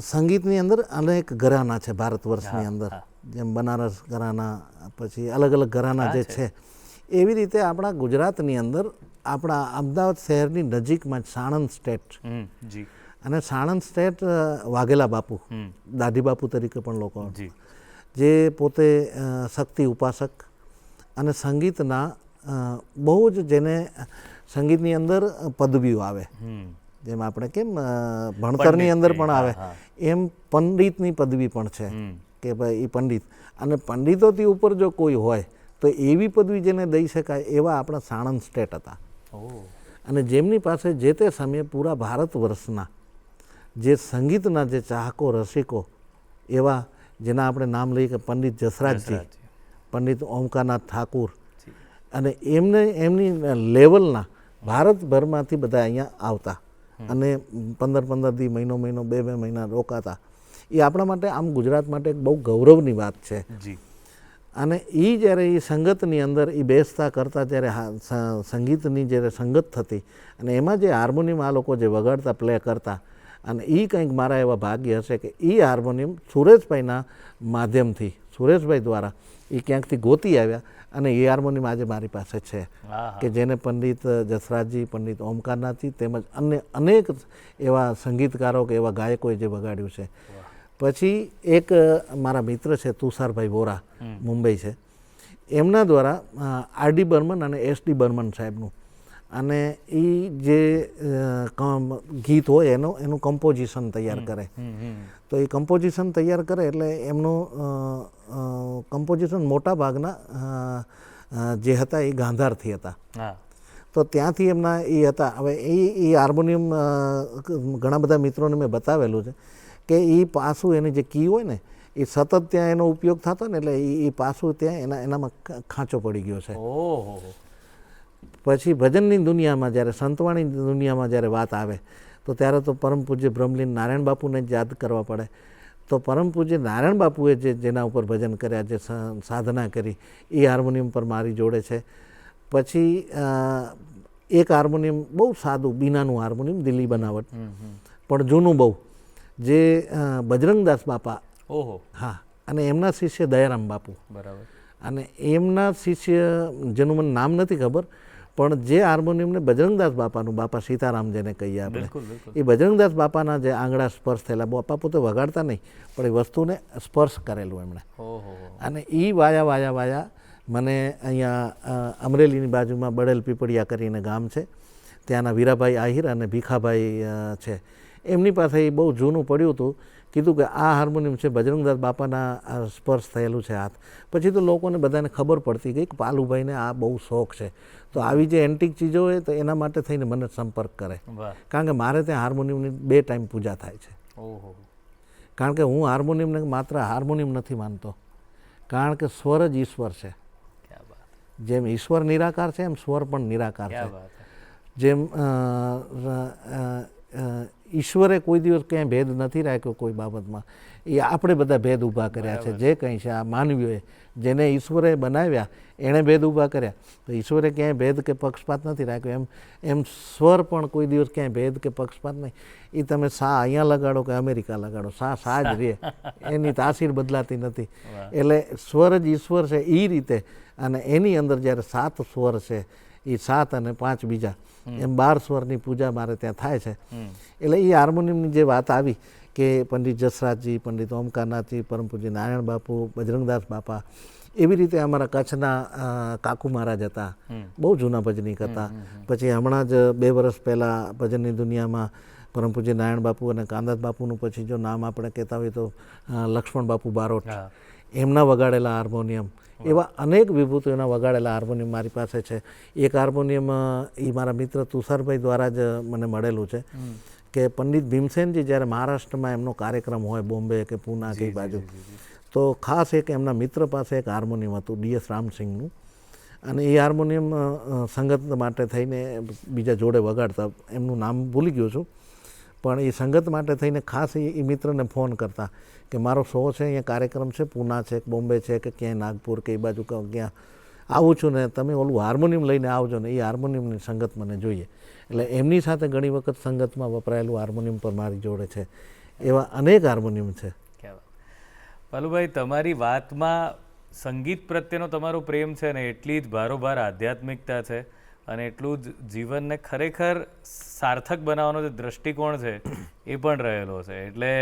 સંગીતની અંદર અનેક ઘરાના છે ભારત વર્ષની અંદર, જેમ બનારસ ઘરાના, પછી અલગ અલગ ઘરાના જે છે, એવી રીતે આપણા ગુજરાતની અંદર આપણા અમદાવાદ શહેરની નજીકમાં સાણંદ સ્ટેટ, અને સાણંદ સ્ટેટ વાઘેલા બાપુ, દાઢી બાપુ તરીકે પણ લોકો, જે પોતે શક્તિ ઉપાસક અને સંગીતના બહુ જ, જેને સંગીતની અંદર પદવીઓ આવે, જેમ આપણે કેમ ભણતરની અંદર પણ આવે એમ પંડિતની પદવી પણ છે કે ભાઈ એ પંડિત. અને પંડિતોથી ઉપર જો કોઈ હોય તો એવી પદવી જેને દઈ શકાય એવા આપણા સાણંદ સ્ટેટ હતા. અને જેમની પાસે જે તે સમયે પૂરા ભારત વર્ષના જે સંગીતના જે ચાહકો, રસિકો, એવા જેના આપણે નામ લઈએ કે પંડિત જસરાજજી, પંડિત ઓમકારનાથ ઠાકુર, અને એમની લેવલના ભારતભરમાંથી બધા અહીંયા આવતા અને 15 દી, મહિનો, 2 મહિના રોકાતા. એ આપણા માટે, આમ ગુજરાત માટે એક બહુ ગૌરવની વાત છે. અને એ જ્યારે એ સંગતની અંદર એ બેસતા કરતા, ત્યારે સંગીતની જ્યારે સંગત થતી અને એમાં જે હાર્મોનિયમ આ લોકો જે વગાડતા, પ્લે કરતા, અને એ કંઈક મારા એવા ભાગ્ય હશે કે એ હાર્મોનિયમ સુરેશભાઈના માધ્યમથી, સુરેશભાઈ દ્વારા એ ક્યાંકથી ગોતી આવ્યા અને એ હાર્મોનિયમ આજે મારી પાસે છે, કે જેને પંડિત જસરાજજી, પંડિત ઓમકારનાથજી તેમજ અન્ય અનેક એવા સંગીતકારો કે એવા ગાયકોએ જે વગાડ્યું છે. પછી એક મારા મિત્ર છે તુષારભાઈ વોરા, મુંબઈ છે, એમના દ્વારા આરડી બર્મન અને એસડી બર્મન સાહેબનું, અને એ જે ગીત હોય એનું કમ્પોઝિશન તૈયાર કરે. તો એ કમ્પોઝિશન તૈયાર કરે એટલે એમનું કમ્પોઝિશન મોટા ભાગના જે હતા એ ગાંધારથી હતા. તો ત્યાંથી એમના એ હતા. હવે એ હાર્મોનિયમ ઘણા બધા મિત્રોને મેં બતાવેલું છે કે એ પાસું એની જે કી હોય ને એ સતત ત્યાં એનો ઉપયોગ થતો ને એટલે એ પાસું ત્યાં એનામાં ખાંચો પડી ગયો છે. પછી ભજનની દુનિયામાં જ્યારે, સંતવાણી દુનિયામાં જ્યારે વાત આવે તો ત્યારે તો પરમ પૂજ્ય બ્રહ્મલીન નારાયણ બાપુને જ યાદ કરવા પડે. તો પરમ પૂજ્ય નારાયણ બાપુએ જેના ઉપર ભજન કર્યા, જે સાધના કરી, એ હાર્મોનિયમ પર મારી જોડે છે. પછી એક હાર્મોનિયમ બહુ સાદું બીનાનું હાર્મોનિયમ, દિલ્હી બનાવટ, પણ જૂનું બહુ, જે બજરંગદાસ બાપા, હા, અને એમના શિષ્ય દયારામ બાપુ, બરાબર, અને એમના શિષ્ય જેનું મને નામ નથી ખબર, પણ જે હાર્મોનિયમને બજરંગદાસ બાપાનું, બાપા સીતારામ જેને કહીએ આપણે, એ બજરંગદાસ બાપાના જે આંગળા સ્પર્શ થયેલા, બાપા પોતે વગાડતા નહીં પણ એ વસ્તુને સ્પર્શ કરેલું એમણે, અને એ વાયા વાયા વાયા મને અહીંયા અમરેલીની બાજુમાં બળેલ પીપળિયા કરીને ગામ છે, ત્યાંના વીરાભાઈ આહિર અને ભીખાભાઈ છે, એમની પાસે એ બહુ જૂનું પડ્યું હતું. કીધું કે આ હાર્મોનિયમ છે, બજરંગદાસ બાપાના સ્પર્શ થયેલું છે હાથ. પછી તો લોકોને બધાને ખબર પડતી ગઈ કે પાલુભાઈને આ બહુ શોખ છે, તો આવી જે એન્ટિક ચીજો હોય તો એના માટે થઈને મને સંપર્ક કરે, કારણ કે મારે ત્યાં હાર્મોનિયમની 2 ટાઈમ પૂજા થાય છે. કારણ કે હું હાર્મોનિયમને માત્ર હાર્મોનિયમ નથી માનતો, કારણ કે સ્વર જ ઈશ્વર છે. જેમ ઈશ્વર નિરાકાર છે એમ સ્વર પણ નિરાકાર છે. જેમ ઈશ્વરે કોઈ દિવસ ક્યાંય ભેદ નથી રાખ્યો કોઈ બાબતમાં, એ આપણે બધા ભેદ ઊભા કર્યા છે. જે કંઈ છે આ માનવીઓએ, જેને ઈશ્વરે બનાવ્યા એણે ભેદ ઊભા કર્યા, તો ઈશ્વરે ક્યાંય ભેદ કે પક્ષપાત નથી રાખ્યો. એમ સ્વર પણ કોઈ દિવસ ક્યાંય ભેદ કે પક્ષપાત નહીં. એ તમે સા અહીંયા લગાડો કે અમેરિકા લગાડો, સા જ રહે, એની તાસીર બદલાતી નથી. એટલે સ્વર જ ઈશ્વર છે એ રીતે. અને એની અંદર જ્યારે 7 સ્વર છે, એ 7 અને 5 બીજા, એમ 12 સ્વરની પૂજા મારે ત્યાં થાય છે. એટલે એ હાર્મોનિયમની જે વાત આવી કે પંડિત જસરાજજી, પંડિત ઓમકારનાથજી, પરમ પૂજ્ય નારાયણ બાપુ, બજરંગદાસ બાપા, એવી રીતે અમારા કચ્છના કાકુ મહારાજ હતા, બહુ જૂના ભજનીક હતા. પછી હમણાં જ 2 વર્ષ પહેલાં ભજનની દુનિયામાં પરમ પૂજ્ય નારાયણ બાપુ અને કાંદાત બાપુનું પછી જો નામ આપણે કહેતા હોય તો લક્ષ્મણ બાપુ બારોટ, એમના વગાડેલા હાર્મોનિયમ, એવા અનેક વિભૂતિઓના વગાડેલા હાર્મોનિયમ મારી પાસે છે. એક હાર્મોનિયમ એ મારા મિત્ર તુષારભાઈ દ્વારા જ મને મળેલું છે કે પંડિત ભીમસેનજી જ્યારે મહારાષ્ટ્રમાં એમનો કાર્યક્રમ હોય, બોમ્બે કે પૂના કે બાજુ, તો ખાસ એક એમના મિત્ર પાસે એક હાર્મોનિયમ હતું DS રામસિંહનું, અને એ હાર્મોનિયમ સંગત માટે થઈને બીજા જોડે વગાડતા, એમનું નામ ભૂલી ગયો છું, પણ એ સંગત માટે થઈને ખાસ એ મિત્રને ફોન કરતા કે મારો શો છે, અહીંયા કાર્યક્રમ છે, પૂના છે, બોમ્બે છે કે ક્યાંય નાગપુર કે એ બાજુ ક્યાં આવું છું ને તમે ઓલું હાર્મોનિયમ લઈને આવજો ને, એ હાર્મોનિયમની સંગત મને જોઈએ. એટલે એમની સાથે ઘણી વખત સંગતમાં વપરાયેલું હાર્મોનિયમ પર મારી જોડે છે. એવા અનેક હાર્મોનિયમ છે. પાલુભાઈ, તમારી વાતમાં સંગીત પ્રત્યેનો તમારો પ્રેમ છે ને એટલી જ ભારોભાર આધ્યાત્મિકતા છે, અને એટલું જ જીવનને ખરેખર સાર્થક બનાવવાનો જે દ્રષ્ટિકોણ છે એ પણ રહેલો છે. એટલે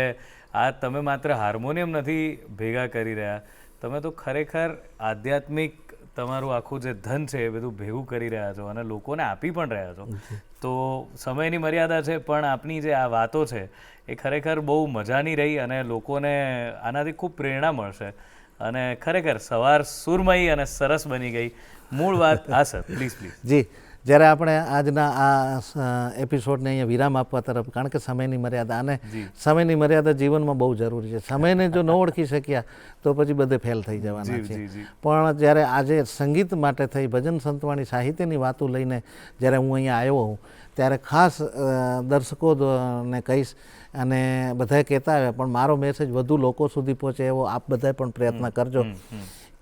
આ તમે માત્ર હાર્મોનિયમ નથી ભેગા કરી રહ્યા, તમે તો ખરેખર આધ્યાત્મિક તમારું આખું જે ધન છે એ બધું ભેગું કરી રહ્યા છો અને લોકોને આપી પણ રહ્યા છો. તો સમયની મર્યાદા છે, પણ આપની જે આ વાતો છે એ ખરેખર બહુ મજાની રહી અને લોકોને આનાથી ખૂબ પ્રેરણા મળશે. અને ખરેખર સવાર સુરમયી અને સરસ બની ગઈ. મૂળ વાત હા સર, પ્લીઝ પ્લીઝ. જી, જ્યારે આપણે આજના આ એપિસોડને અહીંયા વિરામ આપવા તરફ, કારણ કે સમયની મર્યાદા, અને સમયની મર્યાદા જીવનમાં બહુ જરૂરી છે. સમયને જો ન ઓળખી શક્યા તો પછી બધે ફેલ થઈ જવાના છે. પણ જ્યારે આજે સંગીત માટે થઈ ભજન સંતવાણી સાહિત્યની વાતો લઈને જ્યારે હું અહીંયા આવ્યો હોઉં, ત્યારે ખાસ દર્શકોને કહીશ, અને બધાએ કહેતા આવ્યા, પણ મારો મેસેજ વધુ લોકો સુધી પહોંચે એવો આપ બધાએ પણ પ્રયત્ન કરજો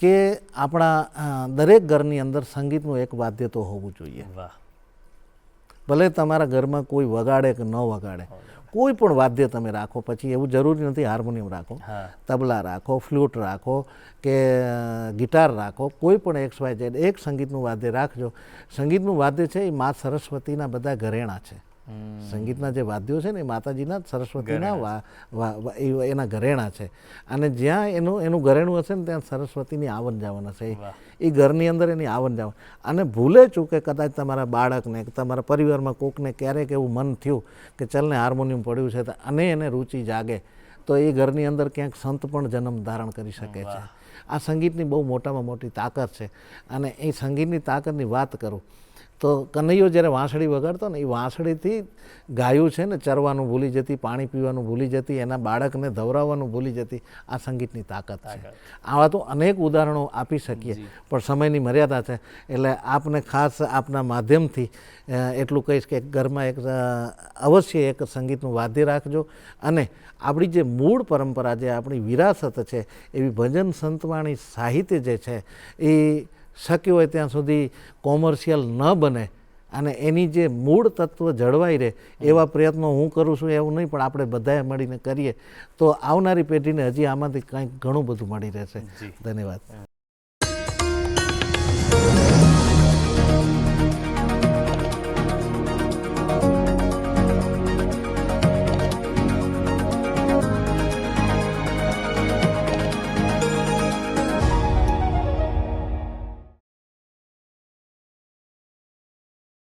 કે આપણા દરેક ઘરની અંદર સંગીતનું એક વાદ્ય તો હોવું જોઈએ. ભલે તમારા ઘરમાં કોઈ વગાડે કે ન વગાડે, કોઈ પણ વાદ્ય તમે રાખો. પછી એવું જરૂરી નથી હાર્મોનિયમ રાખો, તબલા રાખો, ફ્લૂટ રાખો કે ગિટાર રાખો, કોઈ પણ XYZ એક સંગીતનું વાદ્ય રાખજો. સંગીતનું વાદ્ય છે એ મા સરસ્વતીના બધા ઘરેણાં છે. સંગીતના જે વાદ્યો છે ને એ માતાજીના સરસ્વતીના એના ઘરેણા છે, અને જ્યાં એનું ઘરેણું હશે ને ત્યાં સરસ્વતીની આવન જાવન હશે. એ ઘરની અંદર એની આવન જાવન. અને ભૂલે ચૂકે કદાચ તમારા બાળકને તમારા પરિવારમાં કોકને ક્યારેક એવું મન થયું કે ચલને હાર્મોનિયમ પડ્યું છે અને એને રુચિ જાગે, તો એ ઘરની અંદર ક્યાંક સંત પણ જન્મ ધારણ કરી શકે છે. આ સંગીતની બહુ મોટામાં મોટી તાકાત છે. અને એ સંગીતની તાકાતની વાત કરું તો કનૈયો જ્યારે વાંસળી વગાડતો ને, એ વાંસળીથી ગાયું છે ને ચરવાનું ભૂલી જતી, પાણી પીવાનું ભૂલી જતી, એના બાળકને ધવરાવવાનું ભૂલી જતી. આ સંગીતની તાકાત છે. આવા તો અનેક ઉદાહરણો આપી શકીએ, પણ સમયની મર્યાદા છે. એટલે આપને ખાસ આપના માધ્યમથી એટલું કહીશ કે ઘરમાં એક અવશ્ય એક સંગીતનું વાદ્ય રાખજો, અને આપણી જે મૂળ પરંપરા, જે આપણી વિરાસત છે, એવી ભજન સંતવાણી સાહિત્ય જે છે એ શક્ય હોય ત્યાં સુધી કોમર્શિયલ ન બને અને એની જે મૂળ તત્વ જળવાઈ રહે એવા પ્રયત્નો હું કરું છું એવું નહીં, પણ આપણે બધાએ મળીને કરીએ તો આવનારી પેઢીને હજી આમાંથી કંઈક ઘણું બધું મળી રહેશે. ધન્યવાદ.